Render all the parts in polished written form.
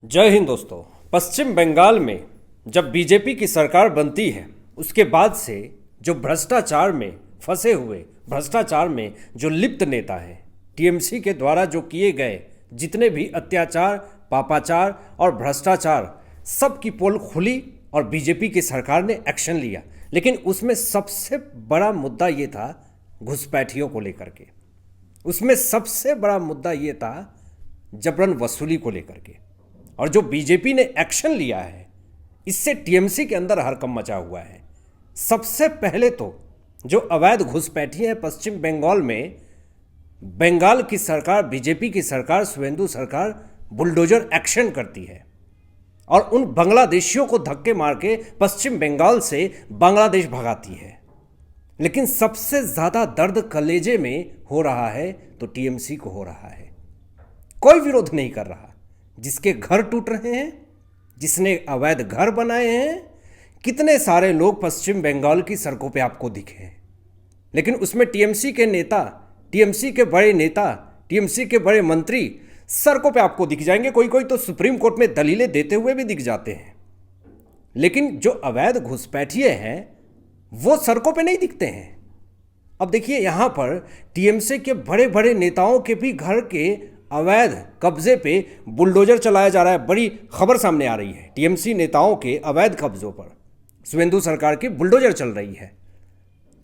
जय हिंद दोस्तों। पश्चिम बंगाल में जब बीजेपी की सरकार बनती है उसके बाद से जो भ्रष्टाचार में फंसे हुए, भ्रष्टाचार में जो लिप्त नेता हैं, टीएमसी के द्वारा जो किए गए जितने भी अत्याचार, पापाचार और भ्रष्टाचार, सब की पोल खुली और बीजेपी की सरकार ने एक्शन लिया। लेकिन उसमें सबसे बड़ा मुद्दा ये था घुसपैठियों को लेकर के। उसमें सबसे बड़ा मुद्दा ये था जबरन वसूली को लेकर के। और जो बीजेपी ने एक्शन लिया है इससे टीएमसी के अंदर हड़कंप मचा हुआ है। सबसे पहले तो जो अवैध घुसपैठी है पश्चिम बंगाल में, बंगाल की सरकार, बीजेपी की सरकार, शुवेंदु सरकार बुलडोजर एक्शन करती है और उन बांग्लादेशियों को धक्के मार के पश्चिम बंगाल से बांग्लादेश भगाती है। लेकिन सबसे ज़्यादा दर्द कलेजे में हो रहा है तो टीएमसी को हो रहा है। कोई विरोध नहीं कर रहा। जिसके घर टूट रहे हैं, जिसने अवैध घर बनाए हैं, कितने सारे लोग पश्चिम बंगाल की सड़कों पे आपको दिखे हैं। लेकिन उसमें टीएमसी के नेता, टीएमसी के बड़े नेता, टीएमसी के बड़े मंत्री सड़कों पे आपको दिख जाएंगे। कोई कोई तो सुप्रीम कोर्ट में दलीलें देते हुए भी दिख जाते हैं। लेकिन जो अवैध घुसपैठिए हैं वो सड़कों पे नहीं दिखते हैं। अब देखिए, यहाँ पर टीएमसी के बड़े बड़े नेताओं के भी घर के अवैध कब्जे पे बुलडोजर चलाया जा रहा है। बड़ी खबर सामने आ रही है, टीएमसी नेताओं के अवैध कब्जों पर शुवेंदु सरकार की बुलडोजर चल रही है।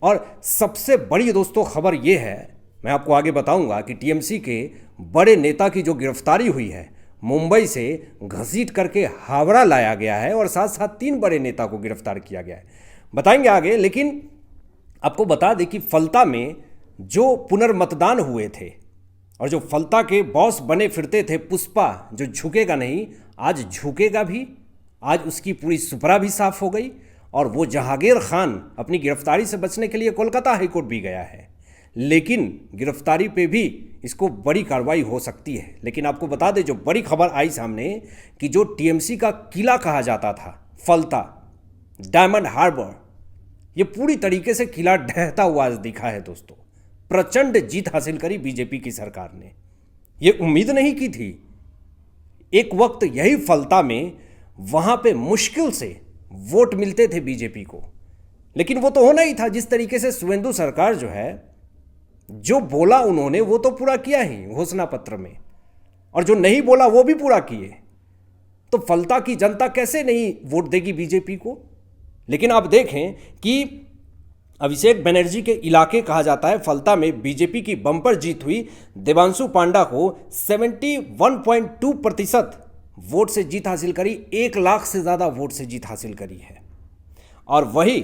और सबसे बड़ी दोस्तों खबर यह है, मैं आपको आगे बताऊंगा कि टीएमसी के बड़े नेता की जो गिरफ्तारी हुई है, मुंबई से घसीट करके हावड़ा लाया गया है और साथ साथ 3 बड़े नेता को गिरफ्तार किया गया है, बताएंगे आगे। लेकिन आपको बता दें कि फलता में जो पुनर्मतदान हुए थे और जो फलता के बॉस बने फिरते थे पुष्पा, जो झुकेगा नहीं आज झुकेगा भी, आज उसकी पूरी सुपरा भी साफ हो गई। और वो जहांगीर खान अपनी गिरफ्तारी से बचने के लिए कोलकाता हाईकोर्ट भी गया है। लेकिन गिरफ्तारी पे भी इसको बड़ी कार्रवाई हो सकती है। लेकिन आपको बता दें, जो बड़ी खबर आई सामने कि जो टीएमसी का किला कहा जाता था फलता, डायमंड हार्बर, ये पूरी तरीके से किला ढहता हुआ आज दिखा है दोस्तों। प्रचंड जीत हासिल करी बीजेपी की सरकार ने, ये उम्मीद नहीं की थी। एक वक्त यही फलता में वहां पे मुश्किल से वोट मिलते थे बीजेपी को, लेकिन वो तो होना ही था। जिस तरीके से शुवेंदु सरकार जो है, जो बोला उन्होंने वो तो पूरा किया ही घोषणा पत्र में, और जो नहीं बोला वो भी पूरा किए। तो फलता की जनता कैसे नहीं वोट देगी बीजेपी को। लेकिन आप देखें कि अभिषेक बनर्जी के इलाके कहा जाता है फलता में बीजेपी की बम्पर जीत हुई। देवांशु पांडा को 71.2% वोट से जीत हासिल करी, 1 लाख से ज़्यादा वोट से जीत हासिल करी है। और वही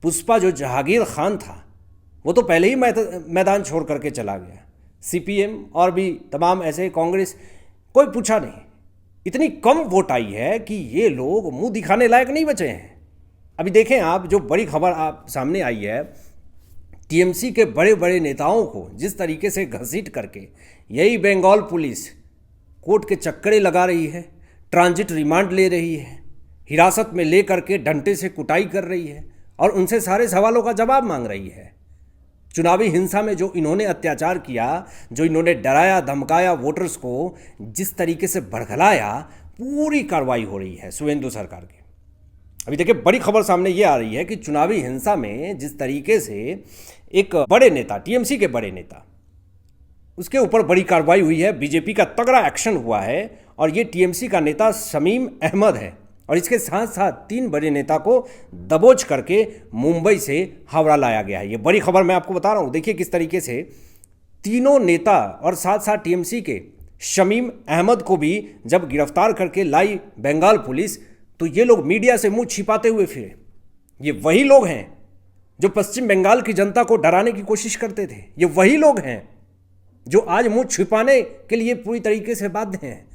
पुष्पा, जो जहांगीर खान था, वो तो पहले ही मैदान छोड़ करके चला गया। सीपीएम और भी तमाम ऐसे कांग्रेस, कोई पूछा नहीं। इतनी कम वोट आई है कि ये लोग मुंह दिखाने लायक नहीं बचे हैं। अभी देखें आप, जो बड़ी खबर आप सामने आई है, टीएमसी के बड़े बड़े नेताओं को जिस तरीके से घसीट करके यही बंगाल पुलिस कोर्ट के चक्करे लगा रही है, ट्रांजिट रिमांड ले रही है, हिरासत में ले करके डंडे से कुटाई कर रही है और उनसे सारे सवालों का जवाब मांग रही है। चुनावी हिंसा में जो इन्होंने अत्याचार किया, जो इन्होंने डराया धमकाया, वोटर्स को जिस तरीके से बरगलाया, पूरी कार्रवाई हो रही है शुवेंदु सरकार की। अभी देखिए, बड़ी खबर सामने ये आ रही है कि चुनावी हिंसा में जिस तरीके से एक बड़े नेता, टीएमसी के बड़े नेता, उसके ऊपर बड़ी कार्रवाई हुई है, बीजेपी का तगड़ा एक्शन हुआ है। और ये टीएमसी का नेता शमीम अहमद है और इसके साथ साथ 3 बड़े नेता को दबोच करके मुंबई से हावड़ा लाया गया है। ये बड़ी खबर मैं आपको बता रहा हूँ। देखिए किस तरीके से तीनों नेता और साथ साथ टीएमसी के शमीम अहमद को भी जब गिरफ्तार करके लाई बंगाल पुलिस, तो ये लोग मीडिया से मुंह छिपाते हुए फिरे। ये वही लोग हैं जो पश्चिम बंगाल की जनता को डराने की कोशिश करते थे। ये वही लोग हैं जो आज मुंह छिपाने के लिए पूरी तरीके से बाध्य हैं।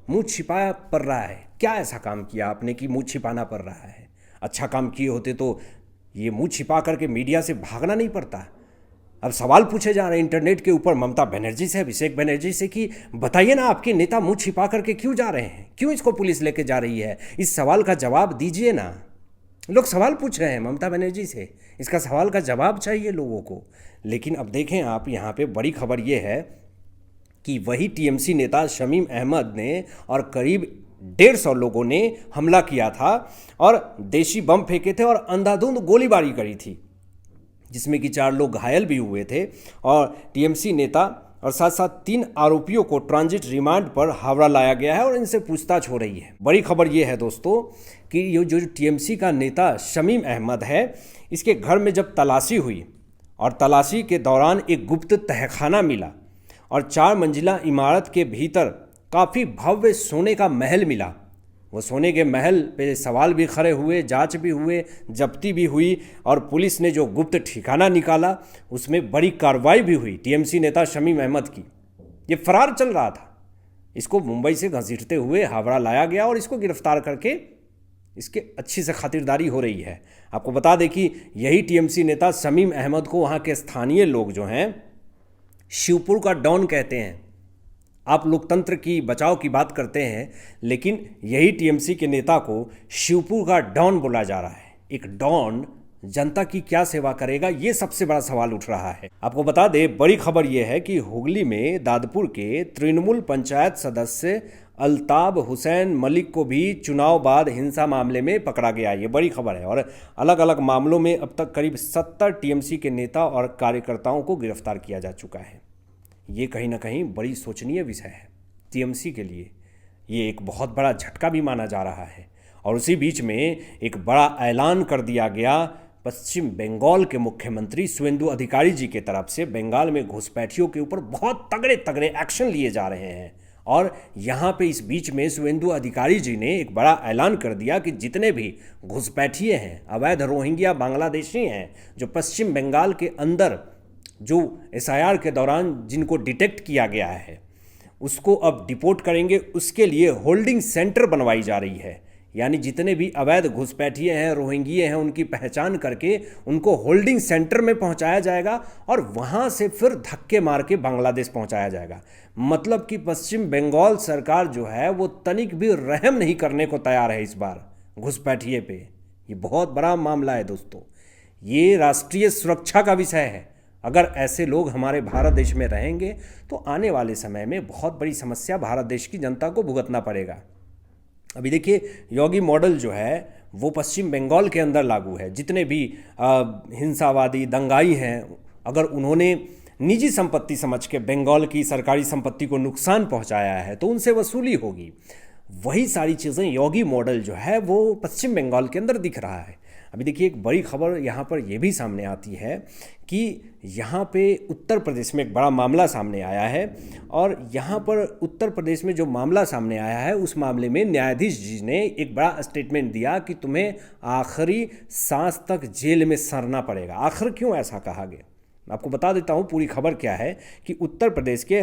मुंह छिपाया पड़ रहा है। क्या ऐसा काम किया आपने कि मुंह छिपाना पड़ रहा है? अच्छा काम किए होते तो ये मुंह छिपा करके मीडिया से भागना नहीं पड़ता। अब सवाल पूछे जा रहे हैं इंटरनेट के ऊपर ममता बनर्जी से, अभिषेक बनर्जी से कि बताइए ना, आपके नेता मुंह छिपा करके क्यों जा रहे हैं, क्यों इसको पुलिस लेके जा रही है? इस सवाल का जवाब दीजिए ना। लोग सवाल पूछ रहे हैं ममता बनर्जी से, इसका सवाल का जवाब चाहिए लोगों को। लेकिन अब देखें आप, यहाँ पे बड़ी खबर ये है कि वही टीएमसी नेता शमीम अहमद ने और करीब 150 लोगों ने हमला किया था और देशी बम फेंके थे और अंधाधुंध गोलीबारी करी थी, जिसमें कि 4 लोग घायल भी हुए थे। और टीएमसी नेता और साथ साथ 3 आरोपियों को ट्रांजिट रिमांड पर हावड़ा लाया गया है और इनसे पूछताछ हो रही है। बड़ी खबर ये है दोस्तों कि ये जो टीएमसी का नेता शमीम अहमद है, इसके घर में जब तलाशी हुई और तलाशी के दौरान एक गुप्त तहखाना मिला और 4 मंजिला इमारत के भीतर काफ़ी भव्य सोने का महल मिला। वो सोने के महल पे सवाल भी खड़े हुए, जांच भी हुए, जब्ती भी हुई और पुलिस ने जो गुप्त ठिकाना निकाला उसमें बड़ी कार्रवाई भी हुई टीएमसी नेता शमीम अहमद की। ये फरार चल रहा था, इसको मुंबई से घसीटते हुए हावड़ा लाया गया और इसको गिरफ्तार करके इसके अच्छी से खातिरदारी हो रही है। आपको बता दें कि यही टीएमसी नेता शमीम अहमद को वहाँ के स्थानीय लोग जो हैं शिवपुर का डॉन कहते हैं। आप लोकतंत्र की बचाव की बात करते हैं, लेकिन यही टीएमसी के नेता को शिवपुर का डॉन बोला जा रहा है। एक डॉन जनता की क्या सेवा करेगा, ये सबसे बड़ा सवाल उठ रहा है। आपको बता दें, बड़ी खबर यह है कि हुगली में दादपुर के तृणमूल पंचायत सदस्य अल्ताब हुसैन मलिक को भी चुनाव बाद हिंसा मामले में पकड़ा गया। ये बड़ी खबर है और अलग अलग मामलों में अब तक करीब 70 टीएमसी के नेता और कार्यकर्ताओं को गिरफ्तार किया जा चुका है। ये कहीं ना कहीं बड़ी सोचनीय विषय है टीएमसी के लिए। ये एक बहुत बड़ा झटका भी माना जा रहा है। और उसी बीच में एक बड़ा ऐलान कर दिया गया पश्चिम बंगाल के मुख्यमंत्री शुवेंदु अधिकारी जी के तरफ से। बंगाल में घुसपैठियों के ऊपर बहुत तगड़े तगड़े एक्शन लिए जा रहे हैं और यहाँ पे इस बीच में शुवेंदु अधिकारी जी ने एक बड़ा ऐलान कर दिया कि जितने भी घुसपैठिए हैं, अवैध रोहिंग्या बांग्लादेशी हैं, जो पश्चिम बंगाल के अंदर जो एसआईआर के दौरान जिनको डिटेक्ट किया गया है उसको अब डिपोर्ट करेंगे। उसके लिए होल्डिंग सेंटर बनवाई जा रही है, यानी जितने भी अवैध घुसपैठिए हैं, रोहिंग्ये हैं, उनकी पहचान करके उनको होल्डिंग सेंटर में पहुंचाया जाएगा और वहां से फिर धक्के मार के बांग्लादेश पहुंचाया जाएगा। मतलब कि पश्चिम बंगाल सरकार जो है वो तनिक भी रहम नहीं करने को तैयार है इस बार घुसपैठिए पे। ये बहुत बड़ा मामला है दोस्तों, ये राष्ट्रीय सुरक्षा का विषय है। अगर ऐसे लोग हमारे भारत देश में रहेंगे तो आने वाले समय में बहुत बड़ी समस्या भारत देश की जनता को भुगतना पड़ेगा। अभी देखिए, योगी मॉडल जो है वो पश्चिम बंगाल के अंदर लागू है। जितने भी हिंसावादी दंगाई हैं, अगर उन्होंने निजी संपत्ति समझ के बंगाल की सरकारी संपत्ति को नुकसान पहुंचाया है तो उनसे वसूली होगी। वही सारी चीज़ें योगी मॉडल जो है वो पश्चिम बंगाल के अंदर दिख रहा है। अभी देखिए, एक बड़ी खबर यहाँ पर यह भी सामने आती है कि यहाँ पे उत्तर प्रदेश में एक बड़ा मामला सामने आया है और यहाँ पर उत्तर प्रदेश में जो मामला सामने आया है उस मामले में न्यायाधीश जी ने एक बड़ा स्टेटमेंट दिया कि तुम्हें आखिरी सांस तक जेल में सड़ना पड़ेगा। आखिर क्यों ऐसा कहा गया, आपको बता देता हूँ पूरी खबर क्या है। कि उत्तर प्रदेश के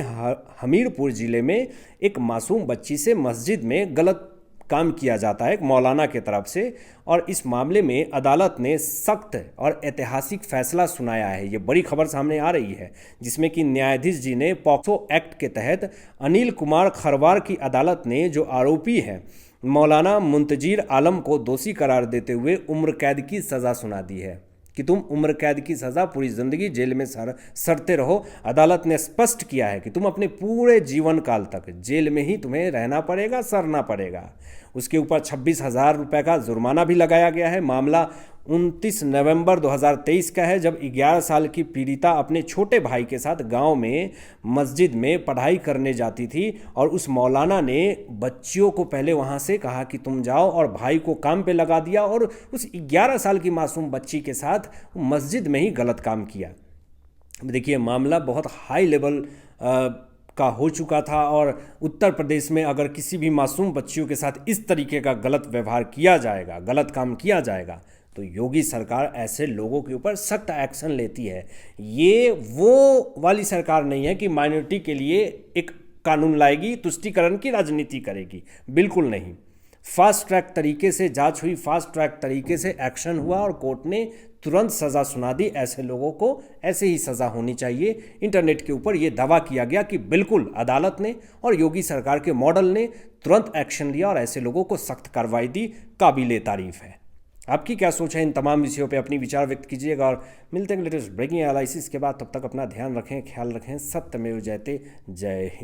हमीरपुर ज़िले में एक मासूम बच्ची से मस्जिद में गलत काम किया जाता है एक मौलाना के तरफ से, और इस मामले में अदालत ने सख्त और ऐतिहासिक फैसला सुनाया है। ये बड़ी खबर सामने आ रही है जिसमें कि न्यायाधीश जी ने पॉक्सो एक्ट के तहत अनिल कुमार खरवार की अदालत ने जो आरोपी है मौलाना मुंतजीर आलम को दोषी करार देते हुए उम्र कैद की सज़ा सुना दी है कि तुम उम्र कैद की सज़ा पूरी ज़िंदगी जेल में सड़ते रहो। अदालत ने स्पष्ट किया है कि तुम अपने पूरे जीवन काल तक जेल में ही तुम्हें रहना पड़ेगा, सड़ना पड़ेगा। उसके ऊपर 26,000 रुपये का जुर्माना भी लगाया गया है। मामला 29 नवंबर 2023 का है, जब 11 साल की पीड़िता अपने छोटे भाई के साथ गांव में मस्जिद में पढ़ाई करने जाती थी और उस मौलाना ने बच्चियों को पहले वहां से कहा कि तुम जाओ और भाई को काम पे लगा दिया और उस 11 साल की मासूम बच्ची के साथ मस्जिद में ही गलत काम किया। देखिए, मामला बहुत हाई लेवल का हो चुका था और उत्तर प्रदेश में अगर किसी भी मासूम बच्चियों के साथ इस तरीके का गलत व्यवहार किया जाएगा, गलत काम किया जाएगा, तो योगी सरकार ऐसे लोगों के ऊपर सख्त एक्शन लेती है। ये वो वाली सरकार नहीं है कि माइनॉरिटी के लिए एक कानून लाएगी, तुष्टीकरण की राजनीति करेगी, बिल्कुल नहीं। फास्ट ट्रैक तरीके से जांच हुई, फास्ट ट्रैक तरीके से एक्शन हुआ और कोर्ट ने तुरंत सज़ा सुना दी। ऐसे लोगों को ऐसे ही सज़ा होनी चाहिए। इंटरनेट के ऊपर ये दावा किया गया कि बिल्कुल अदालत ने और योगी सरकार के मॉडल ने तुरंत एक्शन लिया और ऐसे लोगों को सख्त कार्रवाई दी। काबिले तारीफ है। आपकी क्या सोच है इन तमाम विषयों पे अपनी विचार व्यक्त कीजिएगा और मिलते हैं लेटेस्ट ब्रेकिंग एनालिसिस के बाद। तब तक अपना ध्यान रखें, ख्याल रखें। सत्यमेव जयते। जय हिंद।